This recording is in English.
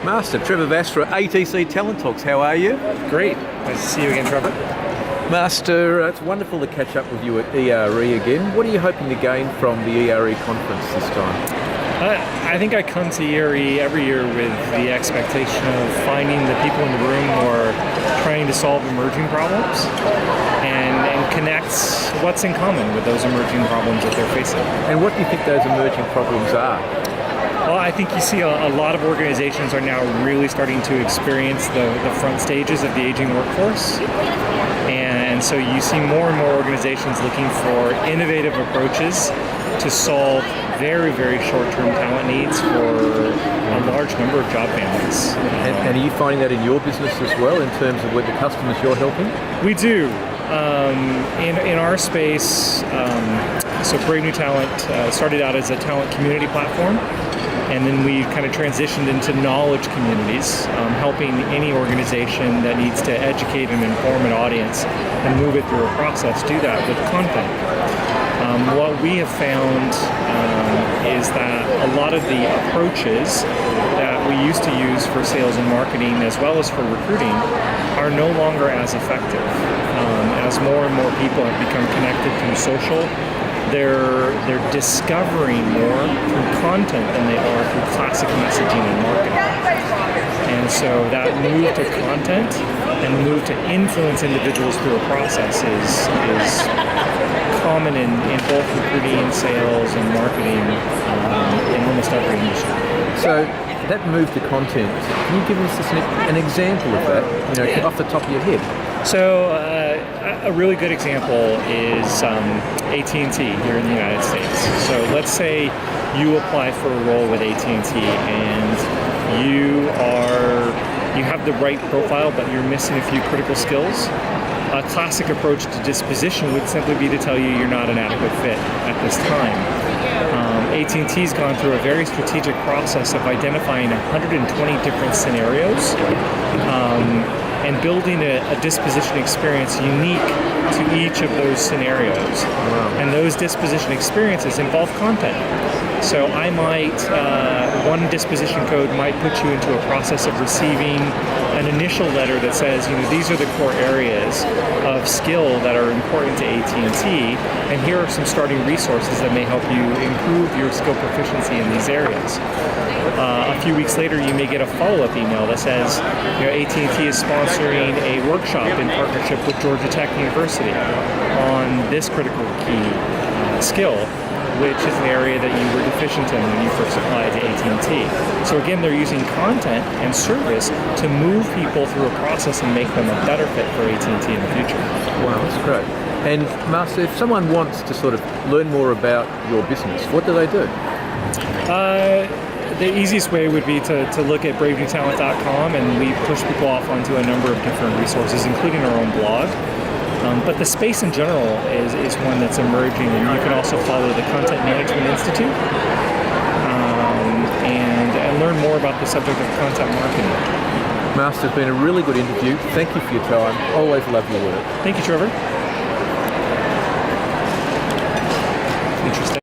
Master Trevor Vas for ATC TalentTalks. How are you? Great. Nice to see you again, Trevor. Master, it's wonderful to catch up with you at ERE again. What are you hoping to gain from the ERE conference this time? I think I come to ERE every year with the expectation of finding the people in the room who are trying to solve emerging problems and connect what's in common with those emerging problems that they're facing. And what do you think those emerging problems are? Well, I think you see a lot of organizations are now really starting to experience the front stages of the aging workforce. And so you see more and more organizations looking for innovative approaches to solve very, very short-term talent needs for a large number of job families. And are you finding that in your business as well, in terms of with the customers you're helping? We do. In our space, so BraveNewTalent started out as a talent community platform, and then we kind of transitioned into knowledge communities, helping any organization that needs to educate and inform an audience and move it through a process do that with content. What we have found is that a lot of the approaches that we used to use for sales and marketing as well as for recruiting are no longer as effective. As more and more people have become connected through social, they're discovering more through content than they are through classic messaging and marketing. And so that move to content and move to influence individuals through a process is common in both recruiting, sales, and marketing in almost every industry. So that move to content, can you give us an example of that, off the top of your head? So a really good example is AT&T here in the United States. So let's say you apply for a role with AT&T and you have the right profile, but you're missing a few critical skills. A classic approach to disposition would simply be to tell you you're not an adequate fit at this time. AT&T's gone through a very strategic process of identifying 120 different scenarios and building a disposition experience unique to each of those scenarios. Wow. And those disposition experiences involve content. So I might, one disposition code might put you into a process of receiving an initial letter that says, these are the core areas of skill that are important to AT&T, and here are some starting resources that may help you improve your skill proficiency in these areas. A few weeks later, you may get a follow-up email that says, AT&T is sponsoring a workshop in partnership with Georgia Tech University on this critical key skill, which is an area that you were deficient in when you first applied to AT&T. So again, they're using content and service to move people through a process and make them a better fit for AT&T in the future. Wow, that's great. And Master, if someone wants to sort of learn more about your business, what do they do? The easiest way would be to look at BraveNewTalent.com, and we push people off onto a number of different resources, including our own blog. But the space in general is one that's emerging, and you can also follow the Content Management Institute and learn more about the subject of content marketing. Master, it's been a really good interview. Thank you for your time. Always love your work. Thank you, Trevor. Interesting.